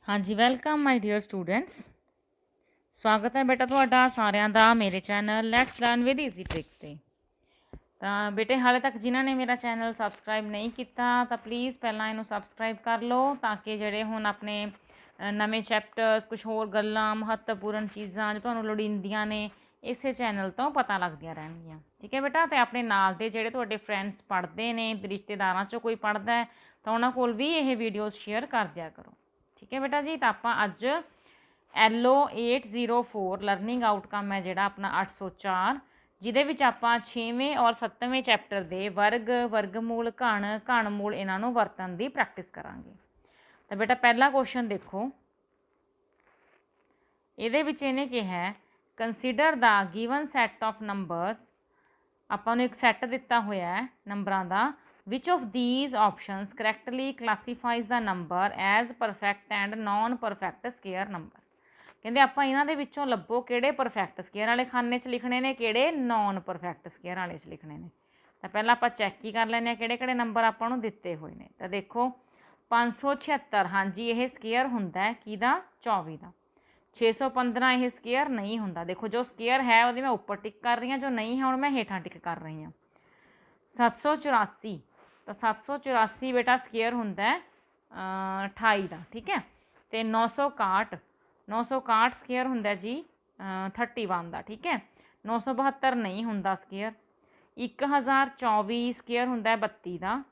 हाँ जी, welcome my dear students. स्वागत है बेटा ਤੁਹਾਡਾ ਸਾਰਿਆਂ ਦਾ ਮੇਰੇ channel let's learn with easy tricks ਤੇ। ਤਾਂ ਬੇਟੇ ਹਾਲੇ ਤੱਕ ਜਿਨ੍ਹਾਂ ਨੇ ਮੇਰਾ ਚੈਨਲ ਸਬਸਕ੍ਰਾਈਬ ਨਹੀਂ ਕੀਤਾ ਤਾਂ ਪਲੀਜ਼ ਪਹਿਲਾਂ ਇਹਨੂੰ ਸਬਸਕ੍ਰਾਈਬ ਕਰ ਲਓ ਤਾਂ ਕਿ ਜਿਹੜੇ ਹੁਣ ਆਪਣੇ ਨਵੇਂ ਚੈਪਟਰਸ ਕੁਝ ਹੋਰ ਗੱਲਾਂ ਮਹੱਤਵਪੂਰਨ ਚੀਜ਼ਾਂ ਜੋ ਤੁਹਾਨੂੰ ਲੋੜੀਂਦੀਆਂ ਨੇ ਇਸੇ ਚੈਨਲ ਤੋਂ ਪਤਾ ਲੱਗਦੀਆਂ ਰਹਿਣਗੀਆਂ। ਠੀਕ ਹੈ ਬੇਟਾ। ਤੇ ਆਪਣੇ ਨਾਲ ਦੇ ਜਿਹੜੇ ਤੁਹਾਡੇ ਫਰੈਂਡਸ ਪੜ੍ਹਦੇ ਨੇ, ਰਿਸ਼ਤੇਦਾਰਾਂ 'ਚੋਂ ਕੋਈ ਪੜ੍ਹਦਾ ਹੈ ਤਾਂ ਉਹਨਾਂ ਕੋਲ ਵੀ ਇਹ ਵੀਡੀਓਜ਼ ਸ਼ੇਅਰ ਕਰ ਦਿਆ ਕਰੋ। ठीक है बेटा जी। तो आप अज LO 804 लर्निंग आउटकम है जोड़ा अपना 804 जिदे आप 6वें और 7वें चैप्टर के वर्ग वर्गमूल घण मूल इन्हों वरतन की प्रैक्टिस करांगे। तो बेटा पहला क्वेश्चन देखो, ये इन्हें कहा consider the given set of numbers. आपां एक सैट दिता होया है नंबरों का। Which of these options correctly classifies the number as perfect and non-perfect square numbers? कहते आप इन्हों लभो कि परफेक्ट स्केयर वाले खाने च लिखने ने कि नॉन परफेक्ट स्केयर वाले च लिखने ने। तो पहला आप चैक ही कर लें कि नंबर आपको दिते हुए हैं। तो देखो 576 हाँ जी ये स्केयर होंगे किदा 24 का। 615 यह स्केयर नहीं होंगे। देखो जो स्केयर है वो मैं उपर टिक कर रही हूँ, जो नहीं है मैं हेठा टिक कर रही हूँ। 784 तो 784 बेटा स्केयर होंगे 28 का। ठीक है। तो 961 स्केयर होंगे जी 31 का। ठीक है। 972 नहीं होंगे स्केयर। 1024 स्केयर होंगे 32 का।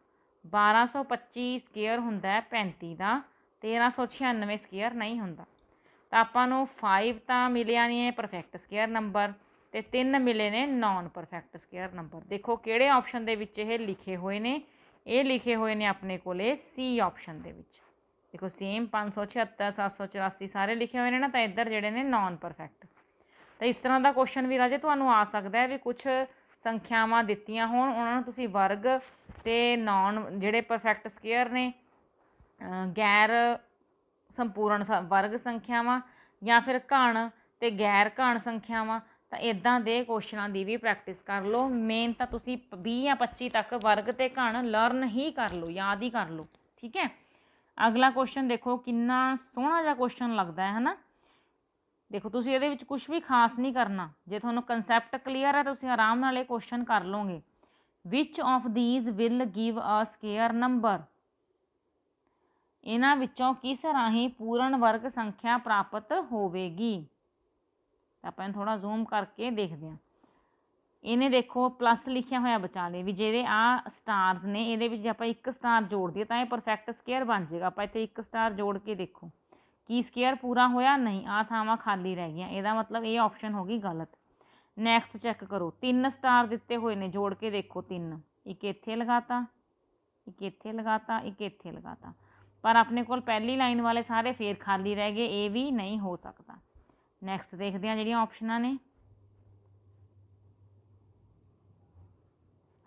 1225 स्केयर होंगे 35 का। 1396 स्केयर नहीं होंगे। तो आपू 5 तो मिलिया नहीं है परफेक्ट स्केयर नंबर, तो 3 मिले ने नॉन परफेक्ट स्केयर नंबर। देखो किहड़े ऑप्शन दे विच ये लिखे हुए ने, ये लिखे हुए ने अपने कोले सी ऑप्शन दे विच। देखो सेम 576 784 सारे लिखे हुए हैं ना, तो इधर जेडे ने नॉन परफेक्ट। तो इस तरह का क्वेश्चन भी राजे तुहानूं आ सकता है भी कुछ संख्यावां दित्तियां होण उन्हां नूं तुसीं वर्ग ते नॉन जेडे परफेक्ट स्केयर ने गैर संपूर्ण वर्ग संख्यावां या फिर घण ते गैर घण संख्यावां, तो इदां दे क्वेश्चनों की भी प्रैक्टिस कर लो। मेन तो तुसीं 20 या 25 तक वर्ग ते घण लर्न ही कर लो, याद ही कर लो। ठीक है। अगला क्वेश्चन देखो कितना सोहना जिहा क्वेश्चन लगता है ना। देखो तुसीं इहदे विच कुछ भी खास नहीं करना, जे तुहानूं कंसैप्ट क्लीयर है तो तुसीं आराम नाल ये क्वेश्चन कर लोगे। Which of these will give a square number. इन्हां विचों किस राही पूर्ण वर्ग संख्या प्राप्त होवेगी। आप थोड़ा जूम करके देखते हैं। इन्हें देखो प्लस लिखा होया विचाले भी जेडे आ स्टार्स ने ये आप एक स्टार जोड़ दिए तो यह परफेक्ट स्केयर बन जाएगा। आप इतने एक स्टार जोड़ के देखो कि स्केयर पूरा होया नहीं, आ थावां खाली रह गई, यदा मतलब ये ऑप्शन होगी गलत। नैक्सट चैक करो 3 स्टार दिते हुए ने, जोड़ के देखो 3, एक इत्थे लगाता, एक इत्थे लगाता, एक इत्थे लगाता, पर अपने को पहली लाइन वाले सारे फिर खाली रह गए, ये भी नहीं हो सकता। नैक्सट देखते हैं जिहड़ियां ऑप्शनां ने।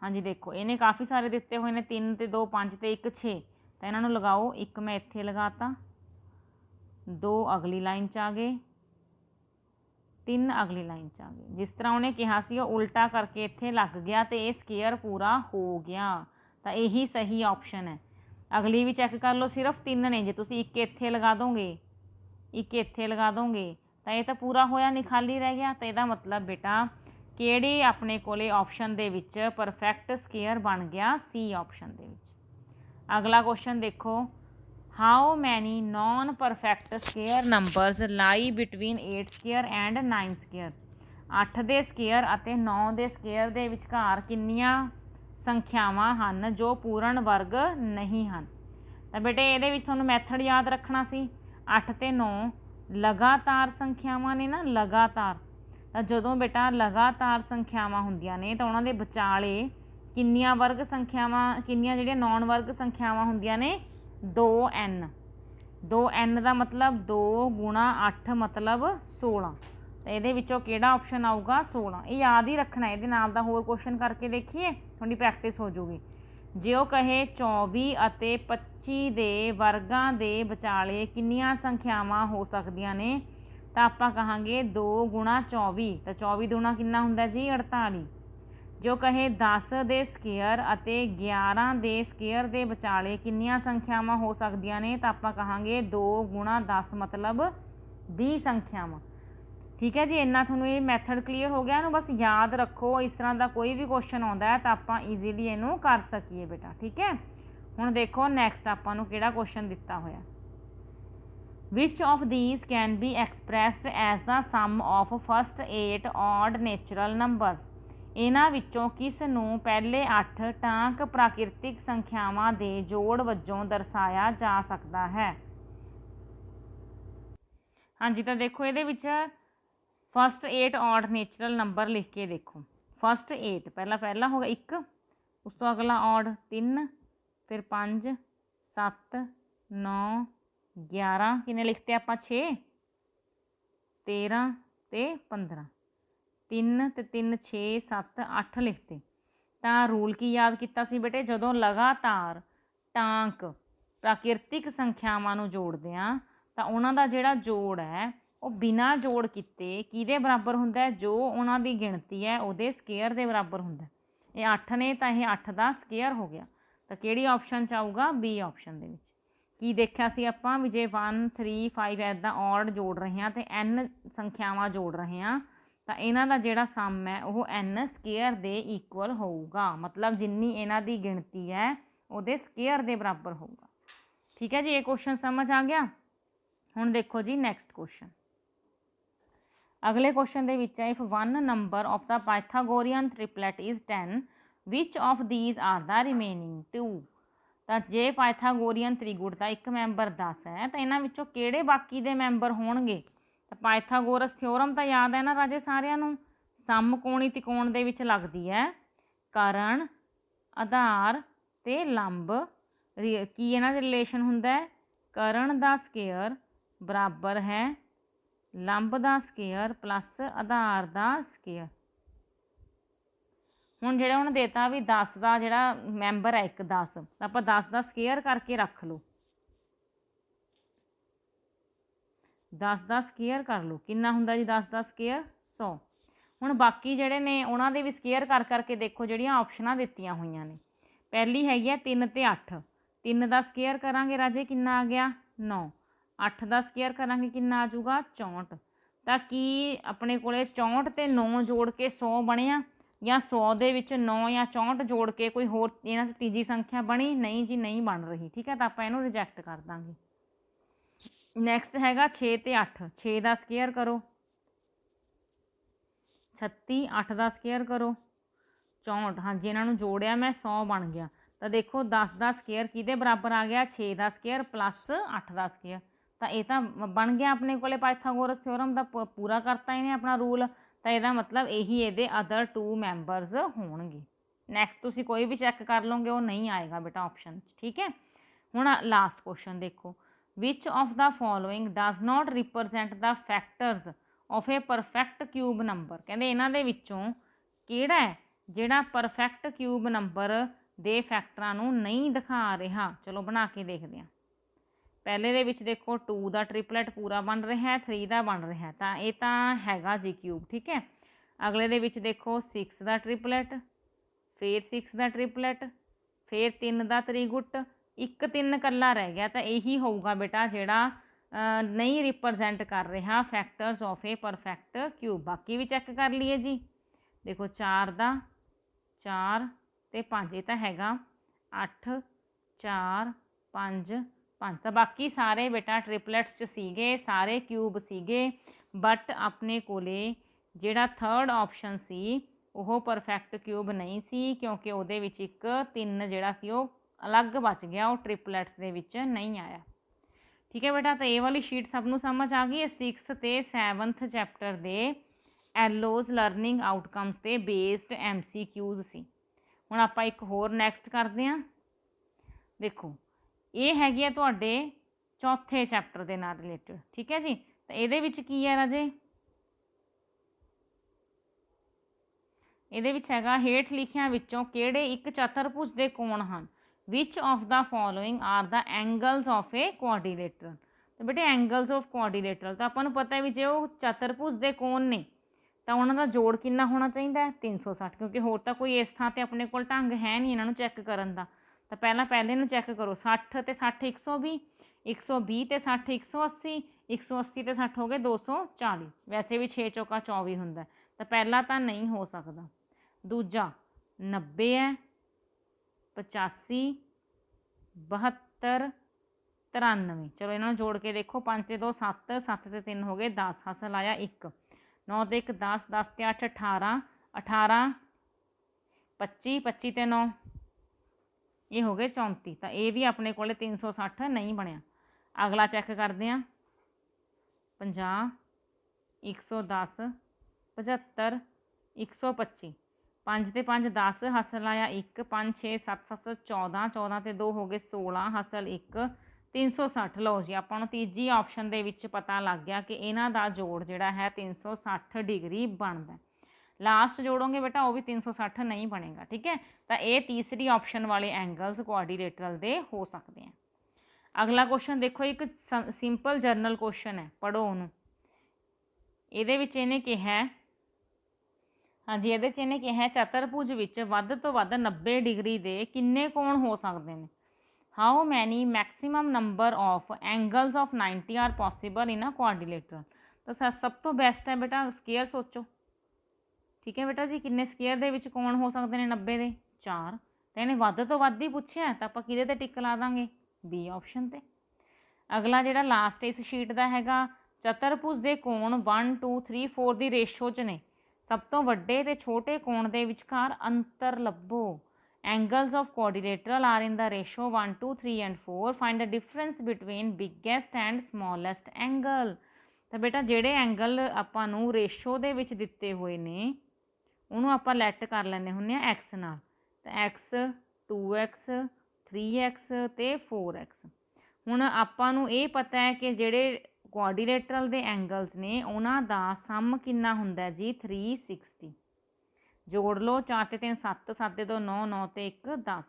हाँ जी देखो इन्हें काफ़ी सारे दिते हुए हैं 3 ते 2 5 ते 1 6, तो इन्हों लगाओ। एक मैं इत्थे लगाता, 2 अगली लाइन च आ गए, 3 अगली लाइन च आ गए। जिस तरह उन्हें कहा सी उल्टा करके इत्थे लग गया तो ये स्केयर पूरा हो गया, तो यही सही ऑप्शन है। अगली भी चैक कर लो, सिर्फ 3 ने, जो तुम एक इत्थे लगा दोगे, एक इत्थे लगा दोगे तो ये तो पूरा होया नहीं, खाली रह गया। तो यदा मतलब बेटा किहड़ी अपने कोले ऑप्शन दे विच परफेक्ट स्केयर बन गया, सी ऑप्शन दे विच। अगला क्वेश्चन देखो, how many non perfect square numbers lie between 8 square and 9 square. 8 they square अते 9 दे स्केयर दे विचकार किन्नियां संख्यावां हन जो पूर्ण वर्ग नहीं हैं। तो बेटे ये तुहानूं मैथड याद रखना सी। 8 ते 9 लगातार संख्यावां ने ना, लगातार। तो जदों बेटा लगातार संख्यावां हुंदियां ने तो उन्हां दे विचाले किन्नियां वर्ग संख्यावां, किन्नियां जिहड़ियां नॉन वर्ग संख्यावां हुंदियां ने 2n। 2n का मतलब 2 गुणा 8 मतलब 16। तो ये विचों किहड़ा ऑप्शन आऊगा 16। ये याद ही रखना। ये नाल दा होर क्वेश्चन करके देखिए, थोड़ी प्रैक्टिस हो जाऊगी। जे वो कहे 24 अते 25 दे वर्गां दे विचाले किन्नियां संख्यावां हो सकदियां ने, तो आप कहांगे 2 गुणा 24। तो 24 दूणा किन्ना हुंदा जी 48। ਜੋ ਕਹੇ 10 ਦੇ ਸਕੇਅਰ ਅਤੇ 11 ਦੇ ਸਕੇਅਰ ਦੇ ਵਿਚਾਲੇ ਕਿੰਨੀਆਂ ਸੰਖਿਆਵਾਂ ਹੋ ਸਕਦੀਆਂ ਨੇ, ਤਾਂ ਆਪਾਂ ਕਹਾਂਗੇ 2 ਗੁਣਾ 10 ਮਤਲਬ 20 ਸੰਖਿਆਵਾਂ। ਠੀਕ ਹੈ ਜੀ, ਇੰਨਾ ਤੁਹਾਨੂੰ ਇਹ ਮੈਥਡ ਕਲੀਅਰ ਹੋ ਗਿਆ। ਇਹਨੂੰ ਬਸ ਯਾਦ ਰੱਖੋ, ਇਸ ਤਰ੍ਹਾਂ ਦਾ ਕੋਈ ਵੀ ਕੁਐਸਚਨ ਆਉਂਦਾ ਹੈ ਤਾਂ ਆਪਾਂ ਈਜ਼ੀਲੀ ਇਹਨੂੰ ਕਰ ਸਕੀਏ ਬੇਟਾ। ਠੀਕ ਹੈ, ਹੁਣ ਦੇਖੋ ਨੈਕਸਟ ਆਪਾਂ ਨੂੰ ਕਿਹੜਾ ਕੁਐਸਚਨ ਦਿੱਤਾ ਹੋਇਆ। Which of these can be expressed as the sum of first 8 odd natural numbers? ਇਹਨਾਂ ਵਿੱਚੋਂ ਕਿਸ ਨੂੰ ਪਹਿਲੇ 8 ਟਾਂਕ ਪ੍ਰਾਕਿਰਤਿਕ ਸੰਖਿਆਵਾਂ ਦੇ ਜੋੜ ਵਜੋਂ ਦਰਸਾਇਆ ਜਾ ਸਕਦਾ ਹੈ? ਹਾਂਜੀ, ਤਾਂ ਦੇਖੋ ਇਹਦੇ ਵਿੱਚ ਫਸਟ 8 ਔਡ ਨੇਚਰਲ ਨੰਬਰ ਲਿਖ ਕੇ ਦੇਖੋ। ਫਸਟ 8 ਪਹਿਲਾ ਹੋ ਗਿਆ 1, ਉਸ ਤੋਂ ਅਗਲਾ ਔਡ 3, ਫਿਰ 5, 7, 9, 11, ਕਿੰਨੇ ਲਿਖਤੇ ਆਪਾਂ 6, 13 ਤੇ 15, 3 ਤੇ 3 6 7 8 ਲਿਖਤੇ। ਤਾਂ ਰੂਲ ਕੀ ਯਾਦ ਕੀਤਾ ਸੀ ਬੇਟੇ, ਜਦੋਂ ਲਗਾਤਾਰ ਟਾਂਕ ਪ੍ਰਾਕਿਰਤਿਕ ਸੰਖਿਆਵਾਂ ਨੂੰ ਜੋੜਦੇ ਹਾਂ ਤਾਂ ਉਹਨਾਂ ਦਾ ਜਿਹੜਾ ਜੋੜ ਹੈ ਉਹ ਬਿਨਾਂ ਜੋੜ ਕੀਤੇ ਕਿਹਦੇ ਬਰਾਬਰ ਹੁੰਦਾ ਹੈ, ਜੋ ਉਹਨਾਂ ਦੀ ਗਿਣਤੀ ਹੈ ਉਹਦੇ ਸਕੇਅਰ ਦੇ ਬਰਾਬਰ ਹੁੰਦਾ। ਇਹ 8 ਨੇ ਤਾਂ ਇਹ 8 ਦਾ ਸਕੇਅਰ ਹੋ ਗਿਆ। ਤਾਂ ਕਿਹੜੀ ਆਪਸ਼ਨ 'ਚ ਆਊਗਾ? ਬੀ ਆਪਸ਼ਨ ਦੇ ਵਿੱਚ। ਕੀ ਦੇਖਿਆ ਸੀ ਆਪਾਂ ਵੀ ਜੇ 1 3 5 ਇੱਦਾਂ ਔਡ ਜੋੜ ਰਹੇ ਹਾਂ ਅਤੇ n ਸੰਖਿਆਵਾਂ ਜੋੜ ਰਹੇ ਹਾਂ ਤਾਂ ਇਹਨਾਂ ਦਾ ਜਿਹੜਾ ਸਮ ਹੈ ਉਹ n ਸਕੇਅਰ ਦੇ ਇਕੁਅਲ ਹੋਊਗਾ, ਮਤਲਬ ਜਿੰਨੀ ਇਹਨਾਂ ਦੀ ਗਿਣਤੀ ਹੈ ਉਹਦੇ ਸਕੇਅਰ ਦੇ ਬਰਾਬਰ ਹੋਊਗਾ। ਠੀਕ ਹੈ ਜੀ, ਇਹ ਕੁਐਸਚਨ ਸਮਝ ਆ ਗਿਆ। ਹੁਣ ਦੇਖੋ ਜੀ ਨੈਕਸਟ ਕੁਐਸਚਨ। ਅਗਲੇ ਕੁਐਸਚਨ ਦੇ ਵਿੱਚ ਹੈ if one number of the Pythagorean triplet is 10 which of these are the remaining 2। ਤਾਂ ਜੇ ਪਾਇਥਾਗੋਰੀਅਨ ਤ੍ਰਿਗੁਣ ਦਾ ਇੱਕ ਮੈਂਬਰ 10 ਹੈ ਤਾਂ ਇਹਨਾਂ ਵਿੱਚੋਂ ਕਿਹੜੇ ਬਾਕੀ ਦੇ ਮੈਂਬਰ ਹੋਣਗੇ? ਤਾਂ ਪਾਇਥਾਗੋਰਸ ਥਿਓਰਮ ਤਾਂ ਯਾਦ ਹੈ ਨਾ ਰਾਜੇ ਸਾਰਿਆਂ ਨੂੰ, ਸਮਕੋਣੀ ਤਿਕੋਣ ਦੇ ਵਿੱਚ ਲੱਗਦੀ ਹੈ। ਕਰਨ, ਆਧਾਰ ਤੇ ਲੰਬ ਕੀ ਇਹਨਾਂ ਦੇ ਰਿਲੇਸ਼ਨ ਹੁੰਦਾ ਹੈ? ਕਰਨ ਦਾ ਸਕੇਅਰ ਬਰਾਬਰ ਹੈ ਲੰਬ ਦਾ ਸਕੇਅਰ ਪਲੱਸ ਆਧਾਰ ਦਾ ਸਕੇਅਰ। ਹੁਣ ਜਿਹੜਾ ਉਹਨੇ ਦੇਤਾ ਵੀ 10 ਦਾ ਜਿਹੜਾ ਮੈਂਬਰ ਹੈ ਇੱਕ 10, ਤਾਂ ਆਪਾਂ 10 ਦਾ ਸਕੇਅਰ ਕਰਕੇ ਰੱਖ ਲਓ। 10 ਦਾ ਸਕੇਅਰ ਕਰ ਲਓ, ਕਿੰਨਾ ਹੁੰਦਾ ਜੀ 10 ਦਾ ਸਕੇਅਰ? 100। ਹੁਣ ਬਾਕੀ ਜਿਹੜੇ ਨੇ ਉਹਨਾਂ ਦੇ ਵੀ ਸਕੇਅਰ ਕਰ ਕਰਕੇ ਦੇਖੋ ਜਿਹੜੀਆਂ ਆਪਸ਼ਨਾਂ ਦਿੱਤੀਆਂ ਹੋਈਆਂ ਨੇ। ਪਹਿਲੀ ਹੈਗੀ ਆ 3 ਤੇ 8, 3 ਦਾ ਸਕੇਅਰ ਕਰਾਂਗੇ ਰਾਜੇ ਕਿੰਨਾ ਆ ਗਿਆ? 9। 8 ਦਾ ਸਕੇਅਰ ਕਰਾਂਗੇ ਕਿੰਨਾ ਆ ਜਾਊਗਾ? 64। ਤਾਂ ਕੀ ਆਪਣੇ ਕੋਲੇ 64 ਤੇ 9 ਜੋੜ ਕੇ 100 ਬਣਿਆ, ਜਾਂ 100 ਦੇ ਵਿੱਚ 9 ਜਾਂ 64 ਜੋੜ ਕੇ ਕੋਈ ਹੋਰ ਇਹਨਾਂ ਦੀ ਤੀਜੀ ਸੰਖਿਆ ਬਣੀ? ਨਹੀਂ ਜੀ, ਨਹੀਂ ਬਣ ਰਹੀ। ਠੀਕ ਹੈ, ਤਾਂ ਆਪਾਂ ਇਹਨੂੰ ਰਿਜੈਕਟ ਕਰ ਦਾਂਗੇ। ਨੈਕਸਟ ਹੈਗਾ 6 ਤੇ 8, 6 ਦਾ ਸਕੇਅਰ ਕਰੋ 36, 8 ਦਾ ਸਕੇਅਰ ਕਰੋ 64। ਹਾਂਜੀ, ਇਹਨਾਂ ਨੂੰ ਜੋੜਿਆ ਮੈਂ 100 ਬਣ ਗਿਆ। ਤਾਂ ਦੇਖੋ 10 ਦਾ ਸਕੇਅਰ ਕਿਹਦੇ ਬਰਾਬਰ ਆ ਗਿਆ? 6 ਦਾ ਸਕੇਅਰ ਪਲੱਸ 8 ਦਾ ਸਕੇਅਰ। ਤਾਂ ਇਹ ਤਾਂ ਬਣ ਗਿਆ ਆਪਣੇ ਕੋਲੇ ਪਾਇਥਾਗੋਰਸ ਥਿਓਰਮ ਦਾ ਪੂਰਾ ਕਰਤਾ ਇਹਨੇ ਆਪਣਾ ਰੂਲ। ਤਾਂ ਇਹਦਾ ਮਤਲਬ ਇਹੀ ਇਹਦੇ ਅਦਰ 2 ਮੈਂਬਰਸ ਹੋਣਗੇ। ਨੈਕਸਟ ਤੁਸੀਂ ਕੋਈ ਵੀ ਚੈੱਕ ਕਰ ਲਓਗੇ ਉਹ ਨਹੀਂ ਆਏਗਾ ਬੇਟਾ ਆਪਸ਼ਨ 'ਚ। ਠੀਕ ਹੈ, ਹੁਣ ਲਾਸਟ ਕੁਐਸਚਨ ਦੇਖੋ। Which of the following does not represent the factors of a perfect cube number. ਕਹਿੰਦੇ ਇਹਨਾਂ ਦੇ ਵਿੱਚੋਂ ਕਿਹੜਾ ਹੈ ਜਿਹੜਾ ਪਰਫੈਕਟ ਕਿਊਬ ਨੰਬਰ ਦੇ ਫੈਕਟਰਾਂ ਨੂੰ ਨਹੀਂ ਦਿਖਾ ਰਿਹਾ? ਚਲੋ ਬਣਾ ਕੇ ਦੇਖਦੇ ਹਾਂ। ਪਹਿਲੇ ਦੇ ਵਿੱਚ ਦੇਖੋ 2 ਦਾ ਟ੍ਰਿਪਲੇਟ ਪੂਰਾ ਬਣ ਰਿਹਾ ਹੈ, 3 ਦਾ ਬਣ ਰਿਹਾ, ਤਾਂ ਇਹ ਤਾਂ ਹੈਗਾ ਜੀ ਕਿਊਬ। ਠੀਕ ਹੈ, ਅਗਲੇ ਦੇ ਵਿੱਚ ਦੇਖੋ 6 ਦਾ ਟ੍ਰਿਪਲੇਟ, ਫਿਰ 6 ਦਾ ਟ੍ਰਿਪਲੇਟ, ਫਿਰ 3 ਦਾ ਤ੍ਰਿਗੁਟ, ਇੱਕ 3 ਇਕੱਲਾ ਰਹਿ ਗਿਆ। ਤਾਂ ਇਹੀ ਹੋਊਗਾ ਬੇਟਾ ਜਿਹੜਾ ਨਹੀਂ ਰਿਪਰਜੈਂਟ ਕਰ ਰਿਹਾ factors of a perfect cube. ਬਾਕੀ ਵੀ ਚੈੱਕ ਕਰ ਲਈਏ ਜੀ। ਦੇਖੋ 4 ਦਾ 4 ਤੇ 5, ਇਹ ਤਾਂ ਹੈਗਾ 8 4 5 5। ਤਾਂ ਬਾਕੀ ਸਾਰੇ ਬੇਟਾ ਟ੍ਰਿਪਲੇਟਸ 'ਚ ਸੀਗੇ, ਸਾਰੇ ਕਿਊਬ ਸੀਗੇ, ਬਟ ਆਪਣੇ ਕੋਲੇ ਜਿਹੜਾ ਥਰਡ ਆਪਸ਼ਨ ਸੀ ਉਹ ਪਰਫੈਕਟ ਕਿਊਬ ਨਹੀਂ ਸੀ, ਕਿਉਂਕਿ ਉਹਦੇ ਵਿੱਚ ਇੱਕ 3 ਜਿਹੜਾ ਸੀ ਉਹ ਅਲੱਗ ਬਚ ਗਿਆ, ਉਹ ਟ੍ਰਿਪਲੇਟਸ ਦੇ ਵਿੱਚ ਨਹੀਂ ਆਇਆ। ਠੀਕ ਹੈ ਬੇਟਾ, ਤਾਂ ਇਹ ਵਾਲੀ ਸ਼ੀਟ ਸਭ ਨੂੰ ਸਮਝ ਆ ਗਈ। 6th ਤੇ 7th ਚੈਪਟਰ ਦੇ ਐਲੋਜ਼ ਲਰਨਿੰਗ ਆਊਟਕਮਸ 'ਤੇ ਬੇਸਡ MCQs ਸੀ। ਹੁਣ ਆਪਾਂ ਇੱਕ ਹੋਰ ਨੈਕਸਟ ਕਰਦੇ ਹਾਂ। ਦੇਖੋ ਇਹ ਹੈਗੀ ਆ ਤੁਹਾਡੇ ਚੌਥੇ ਚੈਪਟਰ ਦੇ ਨਾਲ ਰਿਲੇਟਡ। ਠੀਕ ਹੈ ਜੀ, ਤਾਂ ਇਹਦੇ ਵਿੱਚ ਕੀ ਹੈ ਰਾਜੇ? ਇਹਦੇ ਵਿੱਚ ਹੈਗਾ ਹੇਠ ਲਿਖਿਆਂ ਵਿੱਚੋਂ ਕਿਹੜੇ ਇੱਕ ਚਤੁਰਭੁਜ ਦੇ ਕੋਣ ਹਨ? Which of the following are the angles of a quadrilateral. ਤਾਂ ਬੇਟੇ ਐਂਗਲਸ ਆਫ ਕੁਆਡਰੀਲੇਟਰਲ ਤਾਂ ਆਪਾਂ ਨੂੰ ਪਤਾ ਵੀ ਜੇ ਉਹ ਚਤੁਰਭੁਜ ਦੇ ਕੋਣ ਨੇ ਤਾਂ ਉਹਨਾਂ ਦਾ ਜੋੜ ਕਿੰਨਾ ਹੋਣਾ ਚਾਹੀਦਾ ਹੈ 360, ਕਿਉਂਕਿ ਹੋਰ ਤਾਂ ਕੋਈ ਇਸ ਥਾਂ 'ਤੇ ਆਪਣੇ ਕੋਲ ਢੰਗ ਹੈ ਨਹੀਂ ਇਹਨਾਂ ਨੂੰ ਚੈੱਕ ਕਰਨ ਦਾ। ਤਾਂ ਪਹਿਲੇ ਨੂੰ ਚੈੱਕ ਕਰੋ, 60 ਤੇ 60 120, 120 ਤੇ 60 180, 180 ਤੇ 60 ਹੋ ਗਏ 240। ਵੈਸੇ ਵੀ 6 ਚੌਕਾ 24 ਹੁੰਦਾ, ਤਾਂ ਪਹਿਲਾ ਤਾਂ ਨਹੀਂ ਹੋ ਸਕਦਾ। ਦੂਜਾ 90 ਹੈ, 85, 72, 93। ਚਲੋ ਇਹਨਾਂ ਨੂੰ ਜੋੜ ਕੇ ਦੇਖੋ, 5 ਤੇ 2 7, 7 ਤੇ 3 ਹੋ ਗਏ 10, ਹਾਸਲ ਆਇਆ 1। 9 ਤੇ 1 10, 10 ਤੇ 8 18, 18 25, 25 ਤੇ 9 ਇਹ ਹੋ ਗਏ 34। ਤਾਂ ਇਹ ਵੀ ਆਪਣੇ ਕੋਲ 360 ਨਹੀਂ ਬਣਿਆ। ਅਗਲਾ ਚੈੱਕ ਕਰਦੇ ਹਾਂ, 50, 110, 75, 125। 5 ਤੇ 5 10, ਹਾਸਲ ਆਇਆ 1। 5 6 7 7 14, 14 ਤੇ 2 ਹੋ ਗਏ 16, ਹਾਸਲ 1। 360। ਲਓ ਜੀ, ਆਪਾਂ ਨੂੰ ਤੀਜੀ ਆਪਸ਼ਨ ਦੇ ਵਿੱਚ ਪਤਾ ਲੱਗ ਗਿਆ ਕਿ ਇਹਨਾਂ ਦਾ ਜੋੜ ਜਿਹੜਾ ਹੈ 360 ਡਿਗਰੀ ਬਣਦਾ। ਲਾਸਟ ਜੋੜੋਗੇ ਬੇਟਾ ਉਹ ਵੀ 360 ਨਹੀਂ ਬਣੇਗਾ। ਠੀਕ ਹੈ, ਤਾਂ ਇਹ ਤੀਸਰੀ ਆਪਸ਼ਨ ਵਾਲੇ ਐਂਗਲਸ ਕੁਆਡਰੀਲੇਟਰਲ ਦੇ ਹੋ ਸਕਦੇ ਆ। ਅਗਲਾ ਕੁਐਸਚਨ ਦੇਖੋ, ਇੱਕ ਸਿੰਪਲ ਜਰਨਲ ਕੁਐਸਚਨ ਹੈ, ਪੜੋ ਉਹਨੂੰ। ਇਹਦੇ ਵਿੱਚ ਇਹਨੇ ਕਿਹਾ, ਹਾਂਜੀ ਇਹਦੇ 'ਚ ਇਹਨੇ ਕਿਹਾ ਚਤਰਭੁਜ ਵਿੱਚ ਵੱਧ ਤੋਂ ਵੱਧ 90 ਡਿਗਰੀ ਦੇ ਕਿੰਨੇ ਕੋਣ ਹੋ ਸਕਦੇ ਨੇ। How many maximum number of angles of 90 are possible in a quadrilateral. ਤਾਂ ਸਭ ਤੋਂ ਬੈਸਟ ਹੈ ਬੇਟਾ ਸਕੇਅਰ ਸੋਚੋ। ਠੀਕ ਹੈ ਬੇਟਾ ਜੀ, ਕਿੰਨੇ ਸਕੇਅਰ ਦੇ ਵਿੱਚ ਕੋਣ ਹੋ ਸਕਦੇ ਨੇ 90 ਦੇ? 4। ਤਾਂ ਇਹਨੇ ਵੱਧ ਤੋਂ ਵੱਧ ਹੀ ਪੁੱਛਿਆ, ਤਾਂ ਆਪਾਂ ਕਿਹਦੇ 'ਤੇ ਟਿਕ ਲਾ ਦਾਂਗੇ? ਬੀ ਆਪਸ਼ਨ 'ਤੇ। ਅਗਲਾ ਜਿਹੜਾ ਲਾਸਟ ਇਸ ਸ਼ੀਟ ਦਾ ਹੈਗਾ, ਚਤਰਭੁਜ ਦੇ ਕੋਣ 1 2 3 4 ਦੀ ਰੇਸ਼ੋ 'ਚ ਨੇ। ਸਭ ਤੋਂ ਵੱਡੇ ਤੇ ਛੋਟੇ ਕੋਣ ਦੇ ਵਿਚਕਾਰ ਅੰਤਰ ਲੱਭੋ। Angles of quadrilateral are in the ratio 1 2 3 and 4। Find the difference between biggest and smallest angle. ਤਾਂ ਬੇਟਾ ਜਿਹੜੇ ਐਂਗਲ ਆਪਾਂ ਨੂੰ ਰੇਸ਼ੋ ਦੇ ਵਿੱਚ ਦਿੱਤੇ ਹੋਏ ਨੇ ਉਹਨੂੰ ਆਪਾਂ ਲੈਟ ਕਰ ਲੈਂਦੇ ਹੁੰਦੇ ਆ ਐਕਸ ਨਾਲ। ਤਾਂ ਐਕਸ 2x 3x ਤੇ 4x। ਹੁਣ ਆਪਾਂ ਨੂੰ ਇਹ ਪਤਾ ਹੈ ਕਿ ਜਿਹੜੇ ਕੁਆਡਰੀਲੇਟਰਲ ਦੇ ਐਂਗਲਸ ਨੇ ਉਹਨਾਂ ਦਾ ਸਮ ਕਿੰਨਾ ਹੁੰਦਾ ਜੀ 360। ਜੋੜ ਲਓ, 4 ਤੇ 3 7, 7 ਤੇ 2 9, 9 ਤੇ 1 10।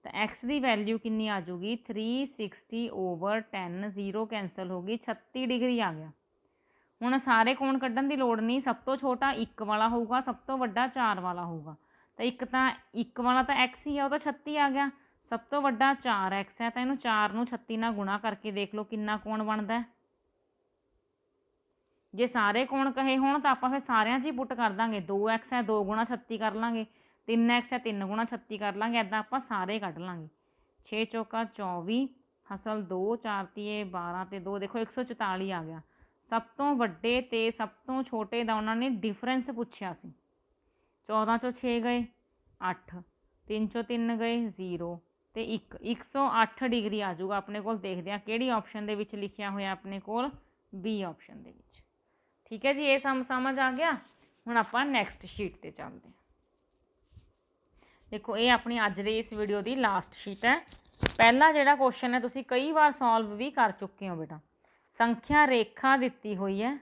ਤਾਂ x ਦੀ ਵੈਲਿਊ ਕਿੰਨੀ ਆ ਜੂਗੀ 360/10। 0 ਕੈਂਸਲ ਹੋ ਗਈ, 36 ਡਿਗਰੀ ਆ ਗਿਆ। ਹੁਣ ਸਾਰੇ ਕੋਣ ਕੱਢਣ ਦੀ ਲੋੜ ਨਹੀਂ, ਸਭ ਤੋਂ ਛੋਟਾ 1 ਵਾਲਾ ਹੋਊਗਾ, ਸਭ ਤੋਂ ਵੱਡਾ 4 ਵਾਲਾ ਹੋਊਗਾ। ਤਾਂ ਇੱਕ ਵਾਲਾ ਤਾਂ x ਹੀ ਆ, ਉਹ ਤਾਂ 36 ਆ ਗਿਆ। ਸਭ ਤੋਂ ਵੱਡਾ 4x ਹੈ, ਤਾਂ ਇਹਨੂੰ 4 ਨੂੰ 36 ਨਾਲ ਗੁਣਾ ਕਰਕੇ ਦੇਖ ਲਓ ਕਿੰਨਾ ਕੋਣ ਬਣਦਾ। ਜੇ ਸਾਰੇ ਕੋਣ ਕਹੇ ਹੋਣ ਤਾਂ ਆਪਾਂ ਫਿਰ ਸਾਰਿਆਂ 'ਚ ਹੀ ਪੁੱਟ ਕਰ ਦਾਂਗੇ। 2x ਹੈ 2 ਗੁਣਾ 36 ਕਰ ਲਾਂਗੇ, 3x ਹੈ 3 ਗੁਣਾ 36 ਕਰ ਲਾਂਗੇ, ਇੱਦਾਂ ਆਪਾਂ ਸਾਰੇ ਕੱਢ ਲਾਂਗੇ। 6 ਚੌਕਾ 24, ਹਸਲ 2, 4 ਤੀਏ 12 ਤੇ 2 ਦੇਖੋ 144 ਆ ਗਿਆ। ਸਭ ਤੋਂ ਵੱਡੇ ਤੇ ਸਭ ਤੋਂ ਛੋਟੇ ਦਾ ਉਹਨਾਂ ਨੇ ਡਿਫਰੈਂਸ ਪੁੱਛਿਆ ਸੀ। 14 ਚੋਂ 6 ਗਏ 8, 3 ਚੋਂ 3 ਗਏ 0 ਤੇ 1, 108 ਡਿਗਰੀ ਆ ਜਾਊਗਾ ਆਪਣੇ ਕੋਲ। ਦੇਖਦੇ ਹਾਂ ਕਿਹੜੀ ਆਪਸ਼ਨ ਦੇ ਵਿੱਚ ਲਿਖਿਆ ਹੋਇਆ ਆਪਣੇ ਕੋਲ, ਬੀ ਆਪਸ਼ਨ ਦੇ ਵਿੱਚ। ਠੀਕ ਹੈ ਜੀ, ਇਹ ਸਮਝ ਆ ਗਿਆ। ਹੁਣ ਆਪਾਂ ਨੈਕਸਟ ਸ਼ੀਟ 'ਤੇ ਚੱਲਦੇ ਹਾਂ। ਦੇਖੋ ਇਹ ਆਪਣੀ ਅੱਜ ਦੀ ਇਸ ਵੀਡੀਓ ਦੀ ਲਾਸਟ ਸ਼ੀਟ ਹੈ। ਪਹਿਲਾ ਜਿਹੜਾ ਕੁਐਸਚਨ ਹੈ ਤੁਸੀਂ ਕਈ ਵਾਰ ਸੋਲਵ ਵੀ ਕਰ ਚੁੱਕੇ ਹੋ ਬੇਟਾ। ਸੰਖਿਆ ਰੇਖਾ ਦਿੱਤੀ ਹੋਈ ਹੈ,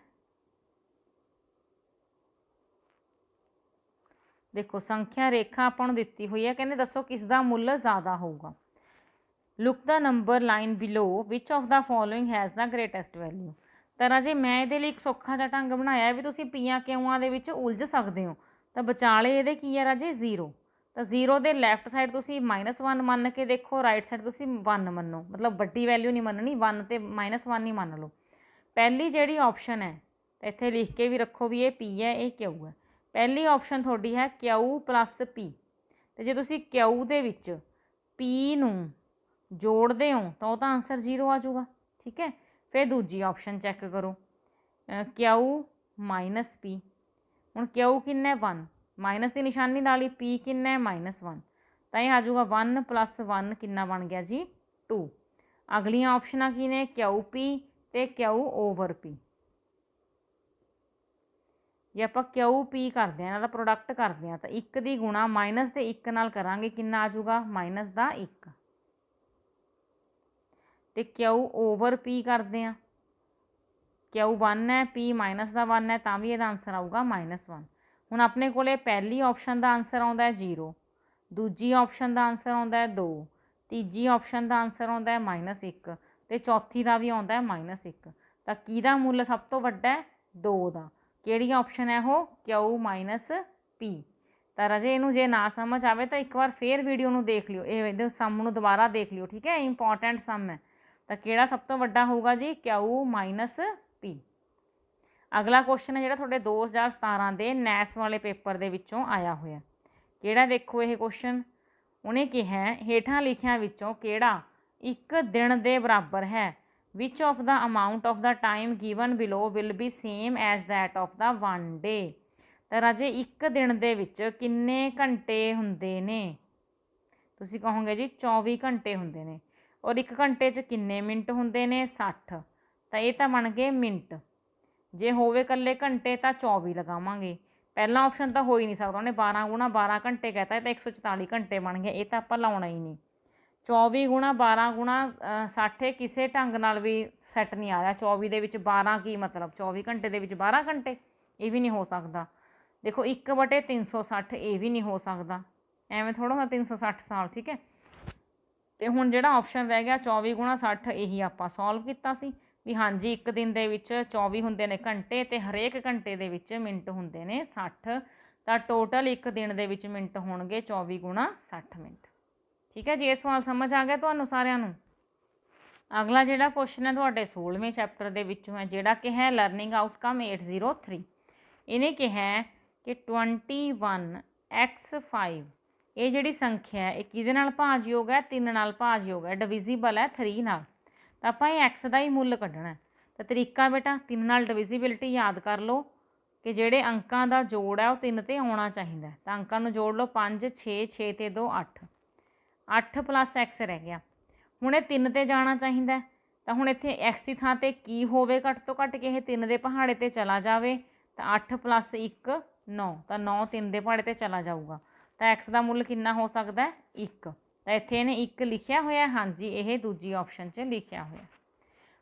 ਦੇਖੋ ਸੰਖਿਆ ਰੇਖਾ ਆਪਾਂ ਨੂੰ ਦਿੱਤੀ ਹੋਈ ਹੈ। ਕਹਿੰਦੇ ਦੱਸੋ ਕਿਸ ਦਾ ਮੁੱਲ ਜ਼ਿਆਦਾ ਹੋਊਗਾ। Look the number line below which of the following has the greatest value. ਤਾਂ ਰਾਜੇ ਮੈਂ ਇਹਦੇ ਲਈ ਇੱਕ ਸੌਖਾ ਜਿਹਾ ਢੰਗ ਬਣਾਇਆ ਵੀ ਤੁਸੀਂ ਪੀਆਂ ਕਿਊਆਂ ਦੇ ਵਿੱਚ ਉਲਝ ਸਕਦੇ ਹੋ। ਤਾਂ ਵਿਚਾਲੇ ਇਹਦੇ ਕੀ ਹੈ ਰਾਜੇ 0। ਤਾਂ 0 ਦੇ ਲੈਫਟ ਸਾਈਡ ਤੁਸੀਂ -1 ਮੰਨ ਕੇ ਦੇਖੋ, ਰਾਈਟ ਸਾਈਡ ਤੁਸੀਂ 1 ਮੰਨੋ, ਮਤਲਬ ਵੱਡੀ ਵੈਲਿਊ ਨਹੀਂ ਮੰਨਣੀ, 1 ਤੇ -1 ਹੀ ਮੰਨ ਲਓ। ਪਹਿਲੀ ਜਿਹੜੀ ਆਪਸ਼ਨ ਹੈ ਤਾਂ ਇੱਥੇ ਲਿਖ ਕੇ ਵੀ ਰੱਖੋ ਵੀ ਇਹ ਪੀ ਹੈ, ਇਹ ਕਿਊ ਹੈ। ਪਹਿਲੀ ਆਪਸ਼ਨ ਤੁਹਾਡੀ ਹੈ ਕਿਊ ਪਲੱਸ ਪੀ। ਅਤੇ ਜੇ ਤੁਸੀਂ ਕਿਊ ਦੇ ਵਿੱਚ ਪੀ ਨੂੰ ਜੋੜਦੇ ਹੋ ਤਾਂ ਉਹਦਾ ਆਨਸਰ 0 ਆ ਜਾਊਗਾ। ਠੀਕ ਹੈ, ਫਿਰ ਦੂਜੀ ਆਪਸ਼ਨ ਚੈੱਕ ਕਰੋ, ਕਿਊ ਮਾਈਨਸ ਪੀ। ਹੁਣ ਕਿਊ ਕਿੰਨਾ 1, ਮਾਈਨਸ ਦੀ ਨਿਸ਼ਾਨੀ ਨਾਲ ਹੀ ਪੀ ਕਿੰਨਾ -1, ਤਾਂ ਇਹ ਆ ਜਾਊਗਾ 1 + 1 ਕਿੰਨਾ ਬਣ ਗਿਆ ਜੀ 2। ਅਗਲੀਆਂ ਆਪਸ਼ਨਾਂ ਕੀ ਨੇ, ਕਿਊ ਪੀ ਅਤੇ ਕਿਊ ਓਵਰ ਪੀ। ਜੇ ਆਪਾਂ ਕਿਊ ਪੀ ਕਰਦੇ ਹਾਂ, ਇਹਨਾਂ ਦਾ ਪ੍ਰੋਡਕਟ ਕਰਦੇ ਹਾਂ, ਤਾਂ 1 ਦੀ ਗੁਣਾ ਮਾਈਨਸ ਦੇ 1 ਨਾਲ ਕਰਾਂਗੇ, ਕਿੰਨਾ ਆ ਜਾਊਗਾ -1। ਅਤੇ ਕਿਊ ਓਵਰ ਪੀ ਕਰਦੇ ਹਾਂ, ਕਿਊ 1 ਹੈ, ਪੀ -1 ਹੈ, ਤਾਂ ਵੀ ਇਹਦਾ ਆਨਸਰ ਆਊਗਾ -1। ਹੁਣ ਆਪਣੇ ਕੋਲ ਪਹਿਲੀ ਆਪਸ਼ਨ ਦਾ ਆਨਸਰ ਆਉਂਦਾ ਹੈ 0, ਦੂਜੀ ਆਪਸ਼ਨ ਦਾ ਆਨਸਰ ਆਉਂਦਾ ਹੈ 2, ਤੀਜੀ ਆਪਸ਼ਨ ਦਾ ਆਨਸਰ ਆਉਂਦਾ ਹੈ -1 ਅਤੇ ਚੌਥੀ ਦਾ ਵੀ ਆਉਂਦਾ ਹੈ -1। ਤਾਂ ਕਿਹਦਾ ਮੁੱਲ ਸਭ ਤੋਂ ਵੱਡਾ ਹੈ? 2 ਦਾ। ਕਿਹੜੀ ਆਪਸ਼ਨ ਹੈ ਉਹ? Q minus P। ਤਾਂ ਰਾਜੇ ਇਹਨੂੰ ਜੇ ਨਾ ਸਮਝ ਆਵੇ ਤਾਂ ਇੱਕ ਵਾਰ ਫੇਰ ਵੀਡੀਓ ਨੂੰ ਦੇਖ ਲਿਓ, ਇਹਦੇ ਸਮ ਨੂੰ ਦੁਬਾਰਾ ਦੇਖ ਲਿਓ, ਠੀਕ ਹੈ, ਇੰਪੋਰਟੈਂਟ ਸਮ ਹੈ। ਤਾਂ ਕਿਹੜਾ ਸਭ ਤੋਂ ਵੱਡਾ ਹੋਊਗਾ ਜੀ? Q minus P। ਅਗਲਾ ਕੁਐਸਚਨ ਹੈ ਜਿਹੜਾ ਤੁਹਾਡੇ 2017 ਦੇ ਨੈਸ ਵਾਲੇ ਪੇਪਰ ਦੇ ਵਿੱਚੋਂ ਆਇਆ ਹੋਇਆ। ਕਿਹੜਾ ਦੇਖੋ ਇਹ ਕੁਐਸਚਨ, ਉਹਨੇ ਕਿਹਾ ਹੇਠਾਂ ਲਿਖਿਆਂ ਵਿੱਚੋਂ ਕਿਹੜਾ ਇੱਕ ਦਿਨ ਦੇ ਬਰਾਬਰ ਹੈ? Which of the amount of the time given below will be same as that of the 1 day. ਤਾਂ ਰਾਜੇ ਇੱਕ ਦਿਨ ਦੇ ਵਿੱਚ ਕਿੰਨੇ ਘੰਟੇ ਹੁੰਦੇ ਨੇ? ਤੁਸੀਂ ਕਹੋਗੇ ਜੀ 24 ਘੰਟੇ ਹੁੰਦੇ ਨੇ। ਔਰ ਇੱਕ ਘੰਟੇ 'ਚ ਕਿੰਨੇ ਮਿੰਟ ਹੁੰਦੇ ਨੇ? 60। ਤਾਂ ਇਹ ਤਾਂ ਬਣ ਗਏ ਮਿੰਟ। ਜੇ ਹੋਵੇ ਇਕੱਲੇ ਘੰਟੇ ਤਾਂ 24 ਲਗਾਵਾਂਗੇ। ਪਹਿਲਾ ਆਪਸ਼ਨ ਤਾਂ ਹੋ ਹੀ ਨਹੀਂ ਸਕਦਾ, ਉਹਨੇ 12 ਗੁਣਾ 12 ਘੰਟੇ ਕਹਿਤਾ, ਇਹ ਤਾਂ 144 ਘੰਟੇ ਬਣ ਗਏ, ਇਹ ਤਾਂ ਆਪਾਂ ਲਾਉਣਾ ਹੀ ਨਹੀਂ। 24 ਗੁਣਾ 12 ਗੁਣਾ 60 ਕਿਸੇ ਢੰਗ ਨਾਲ ਵੀ ਸੈੱਟ ਨਹੀਂ ਆ ਰਿਹਾ। 24 ਦੇ ਵਿੱਚ 12 ਕੀ ਮਤਲਬ? 24 ਘੰਟੇ ਦੇ ਵਿੱਚ 12 ਘੰਟੇ, ਇਹ ਵੀ ਨਹੀਂ ਹੋ ਸਕਦਾ। ਦੇਖੋ 1/360 ਇਹ ਵੀ ਨਹੀਂ ਹੋ ਸਕਦਾ, ਐਵੇਂ ਥੋੜ੍ਹਾ ਹੁੰਦਾ 360 ਸਾਲ, ਠੀਕ ਹੈ। ਅਤੇ ਹੁਣ ਜਿਹੜਾ ਆਪਸ਼ਨ ਰਹਿ ਗਿਆ 24 ਗੁਣਾ 60, ਇਹੀ ਆਪਾਂ ਸੋਲਵ ਕੀਤਾ ਸੀ ਵੀ ਹਾਂਜੀ ਇੱਕ ਦਿਨ ਦੇ ਵਿੱਚ 24 ਹੁੰਦੇ ਨੇ ਘੰਟੇ ਅਤੇ ਹਰੇਕ ਘੰਟੇ ਦੇ ਵਿੱਚ ਮਿੰਟ ਹੁੰਦੇ ਨੇ 60। ਤਾਂ ਟੋਟਲ ਇੱਕ ਦਿਨ ਦੇ ਵਿੱਚ ਮਿੰਟ ਹੋਣਗੇ 24 ਗੁਣਾ 60 ਮਿੰਟ। ਠੀਕ ਹੈ ਜੀ, ਇਹ ਸਵਾਲ ਸਮਝ ਆ ਗਿਆ ਤੁਹਾਨੂੰ ਸਾਰਿਆਂ ਨੂੰ? ਅਗਲਾ ਜਿਹੜਾ ਕੁਐਸਚਨ ਹੈ ਤੁਹਾਡੇ 16ਵੇਂ ਚੈਪਟਰ ਦੇ ਵਿੱਚੋਂ ਹੈ, ਜਿਹੜਾ ਕਿ ਹੈ ਲਰਨਿੰਗ ਆਊਟਕਮ 803। ਇਹਨੇ ਕਿਹਾ ਕਿ 21x5 ਇਹ ਜਿਹੜੀ ਸੰਖਿਆ ਹੈ ਇਹ ਕਿਹਦੇ ਨਾਲ ਭਾਜਯੋਗ ਹੈ? 3 ਨਾਲ ਭਾਜਯੋਗ ਹੈ, ਡਿਵੀਜ਼ੀਬਲ ਹੈ 3 ਨਾਲ। ਤਾਂ ਆਪਾਂ ਇਹ x ਦਾ ਹੀ ਮੁੱਲ ਕੱਢਣਾ। ਤਾਂ ਤਰੀਕਾ ਬੇਟਾ 3 ਨਾਲ ਡਿਵੀਜ਼ੀਬਿਲਿਟੀ ਯਾਦ ਕਰ ਲਓ ਕਿ ਜਿਹੜੇ ਅੰਕਾਂ ਦਾ ਜੋੜ ਹੈ ਉਹ 3 'ਤੇ ਆਉਣਾ ਚਾਹੀਦਾ। ਤਾਂ ਅੰਕਾਂ ਨੂੰ ਜੋੜ ਲਓ, 5 6 6 ਤੇ 2 8, 8 ਪਲੱਸ x ਰਹਿ ਗਿਆ। ਹੁਣ ਇਹ 3 'ਤੇ ਜਾਣਾ ਚਾਹੀਦਾ। ਤਾਂ ਹੁਣ ਇੱਥੇ x ਦੀ ਥਾਂ 'ਤੇ ਕੀ ਹੋਵੇ? ਘੱਟ ਤੋਂ ਘੱਟ ਕਿ ਇਹ 3 ਦੇ ਪਹਾੜੇ 'ਤੇ ਚਲਾ ਜਾਵੇ। ਤਾਂ 8 ਪਲੱਸ 1 9, ਤਾਂ 9 3 ਦੇ ਪਹਾੜੇ 'ਤੇ ਚਲਾ ਜਾਊਗਾ। ਤਾਂ x ਦਾ ਮੁੱਲ ਕਿੰਨਾ ਹੋ ਸਕਦਾ? 1। ਤਾਂ ਇੱਥੇ ਇਹਨੇ 1 ਲਿਖਿਆ ਹੋਇਆ, ਹਾਂਜੀ ਇਹ ਦੂਜੀ ਆਪਸ਼ਨ 'ਚ ਲਿਖਿਆ ਹੋਇਆ।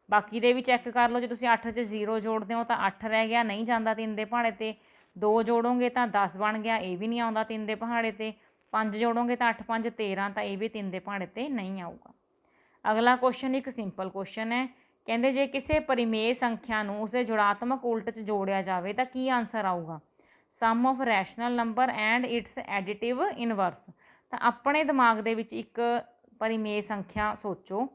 ਬਾਕੀ ਦੇ ਵੀ ਚੈੱਕ ਕਰ ਲਓ, ਜੇ ਤੁਸੀਂ 8 'ਚ 0 ਜੋੜਦੇ ਹੋ ਤਾਂ 8 ਰਹਿ ਗਿਆ, ਨਹੀਂ ਜਾਂਦਾ 3 ਦੇ ਪਹਾੜੇ 'ਤੇ। 2 ਜੋੜੋਗੇ ਤਾਂ 10 ਬਣ ਗਿਆ, ਇਹ ਵੀ ਨਹੀਂ ਆਉਂਦਾ 3 ਦੇ ਪਹਾੜੇ 'ਤੇ। 5 ਜੋੜੋਗੇ ਤਾਂ 8 5 13, ਤਾਂ ਇਹ ਵੀ 3 ਦੇ ਪਹਾੜੇ 'ਤੇ ਨਹੀਂ ਆਊਗਾ। ਅਗਲਾ ਕੁਐਸਚਨ ਇੱਕ ਸਿੰਪਲ ਕੁਐਸਚਨ ਹੈ। ਕਹਿੰਦੇ ਜੇ ਕਿਸੇ ਪਰਿਮੇਯ ਸੰਖਿਆ ਨੂੰ ਉਸਦੇ ਜੁੜਾਤਮਕ ਉਲਟ 'ਚ ਜੋੜਿਆ ਜਾਵੇ ਤਾਂ ਕੀ ਆਨਸਰ ਆਊਗਾ? Sum of rational number and its additive inverse. ਤਾਂ ਆਪਣੇ ਦਿਮਾਗ ਦੇ ਵਿੱਚ ਇੱਕ ਪਰਿਮੇਯ ਸੰਖਿਆ ਸੋਚੋ,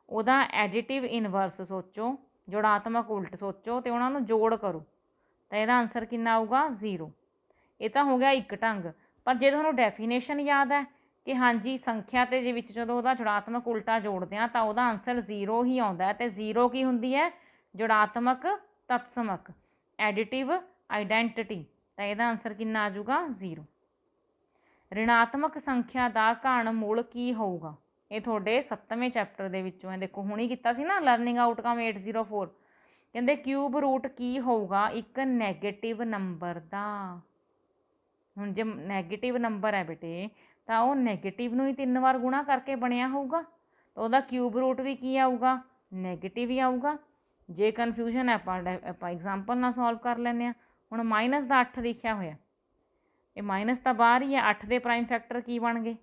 ਉਹਦਾ ਐਡੀਟਿਵ ਇਨਵਰਸ ਸੋਚੋ, ਜੁੜਾਤਮਕ ਉਲਟ ਸੋਚੋ ਅਤੇ ਉਹਨਾਂ ਨੂੰ ਜੋੜ ਕਰੋ। ਤਾਂ ਇਹਦਾ ਆਨਸਰ ਕਿੰਨਾ ਆਊਗਾ? 0। ਇਹ ਤਾਂ ਹੋ ਗਿਆ ਇੱਕ ਢੰਗ। ਪਰ ਜੇ ਤੁਹਾਨੂੰ ਡੈਫੀਨੇਸ਼ਨ ਯਾਦ ਹੈ ਕਿ ਹਾਂਜੀ ਸੰਖਿਆ ਦੇ ਵਿੱਚ ਜਦੋਂ ਉਹਦਾ ਜੁੜਾਤਮਕ ਉਲਟਾ ਜੋੜਦੇ ਹਾਂ ਤਾਂ ਉਹਦਾ ਆਨਸਰ 0 ਹੀ ਆਉਂਦਾ। ਅਤੇ 0 ਕੀ ਹੁੰਦੀ ਹੈ? ਜੁੜਾਤਮਕ ਤਤਸਮਕ, ਐਡੀਟਿਵ ਆਈਡੈਂਟਿਟੀ। ਤਾਂ ਇਹਦਾ ਆਨਸਰ ਕਿੰਨਾ ਆ ਜਾਊਗਾ? 0। ਰਿਣਾਤਮਕ ਸੰਖਿਆ ਦਾ ਘਣ ਮੁੱਲ ਕੀ ਹੋਊਗਾ? ਇਹ ਤੁਹਾਡੇ 7ਵੇਂ ਚੈਪਟਰ ਦੇ ਵਿੱਚੋਂ ਹੈ। ਦੇਖੋ ਹੁਣੀ ਕੀਤਾ ਸੀ ਨਾ ਲਰਨਿੰਗ ਆਊਟਕਮ 804। ਕਹਿੰਦੇ ਕਿਊਬ ਰੂਟ ਕੀ ਹੋਊਗਾ ਇੱਕ ਨੈਗੇਟਿਵ ਨੰਬਰ ਦਾ। ਹੁਣ ਜੇ ਨੈਗੇਟਿਵ ਨੰਬਰ ਹੈ ਬੇਟੇ ਤਾਂ ਉਹ ਨੈਗੇਟਿਵ ਨੂੰ ਹੀ 3 ਵਾਰ ਗੁਣਾ ਕਰਕੇ ਬਣਿਆ ਹੋਊਗਾ, ਤਾਂ ਉਹਦਾ ਕਿਊਬ ਰੂਟ ਵੀ ਕੀ ਆਊਗਾ? ਨੈਗੇਟਿਵ ਹੀ ਆਊਗਾ। ਜੇ ਕਨਫਿਊਜ਼ਨ ਹੈ ਆਪਾਂ ਐਗਜ਼ਾਮਪਲ ਨਾਲ ਸੋਲਵ ਕਰ ਲੈਂਦੇ ਹਾਂ। ਹੁਣ ਮਾਈਨਸ ਦਾ 8 ਲਿਖਿਆ ਹੋਇਆ, ਇਹ ਮਾਈਨਸ ਤਾਂ ਬਾਹਰ ਹੀ ਹੈ। 8 ਦੇ ਪ੍ਰਾਈਮ ਫੈਕਟਰ ਕੀ ਬਣ ਗਏ?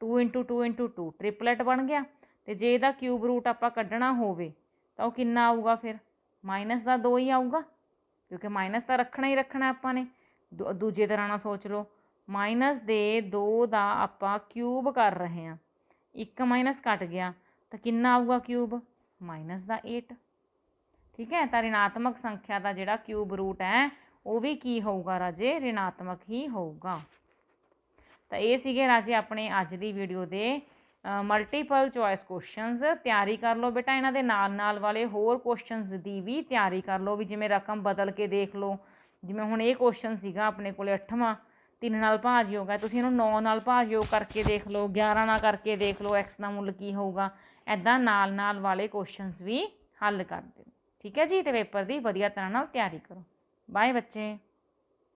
2 × 2 × 2 ਟ੍ਰਿਪਲੇਟ ਬਣ ਗਿਆ। ਅਤੇ ਜੇ ਇਹਦਾ ਕਿਊਬ ਰੂਟ ਆਪਾਂ ਕੱਢਣਾ ਹੋਵੇ ਤਾਂ ਉਹ ਕਿੰਨਾ ਆਊਗਾ ਫਿਰ? ਮਾਈਨਸ ਦਾ 2 ਹੀ ਆਊਗਾ, ਕਿਉਂਕਿ ਮਾਈਨਸ ਤਾਂ ਰੱਖਣਾ ਹੀ ਰੱਖਣਾ ਆਪਾਂ ਨੇ। ਦੂਜੇ ਤਰ੍ਹਾਂ ਨਾਲ ਸੋਚ ਲਓ, ਮਾਈਨਸ ਦੇ 2 ਦਾ ਆਪਾਂ ਕਿਊਬ ਕਰ ਰਹੇ ਹਾਂ, 1 ਮਾਈਨਸ ਕੱਟ ਗਿਆ ਤਾਂ ਕਿੰਨਾ ਆਊਗਾ ਕਿਊਬ? ਮਾਈਨਸ ਦਾ 8। ਠੀਕ ਹੈ, ਤਾਂ ਰਿਣਾਤਮਕ ਸੰਖਿਆ ਦਾ ਜਿਹੜਾ ਕਿਊਬ ਰੂਟ ਹੈ ਉਹ ਵੀ ਕੀ ਹੋਊਗਾ ਰਾਜੇ? ਰਿਣਾਤਮਕ ਹੀ ਹੋਊਗਾ। ਤਾਂ ਇਹ ਸੀਗੇ ਰਾਜੇ ਆਪਣੇ ਅੱਜ ਦੀ ਵੀਡੀਓ ਦੇ ਮਲਟੀਪਲ ਚੋਇਸ ਕੁਐਸਚਨਸ। ਤਿਆਰੀ ਕਰ ਲਓ ਬੇਟਾ, ਇਹਨਾਂ ਦੇ ਨਾਲ ਨਾਲ ਵਾਲੇ ਹੋਰ ਕੁਐਸਚਨਸ ਦੀ ਵੀ ਤਿਆਰੀ ਕਰ ਲਓ ਵੀ ਜਿਵੇਂ ਰਕਮ ਬਦਲ ਕੇ ਦੇਖ ਲਓ। ਜਿਵੇਂ ਹੁਣ ਇਹ ਕੁਐਸਚਨ ਸੀਗਾ ਆਪਣੇ ਕੋਲ 8ਵਾਂ, 3 ਨਾਲ ਭਾਜਯੋਗ ਹੈ, ਤੁਸੀਂ ਇਹਨੂੰ 9 ਨਾਲ ਭਾਜਯੋਗ ਕਰਕੇ ਦੇਖ ਲਓ, 11 ਨਾਲ ਕਰਕੇ ਦੇਖ ਲਓ x ਦਾ ਮੁੱਲ ਕੀ ਹੋਊਗਾ। ਇੱਦਾਂ ਨਾਲ ਨਾਲ ਵਾਲੇ ਕੁਐਸਚਨਸ ਵੀ ਹੱਲ ਕਰ ਦਿਓ। ਠੀਕ ਹੈ ਜੀ, ਅਤੇ ਪੇਪਰ ਦੀ ਵਧੀਆ ਤਰ੍ਹਾਂ ਨਾਲ ਤਿਆਰੀ ਕਰੋ। ਬਾਏ ਬੱਚੇ।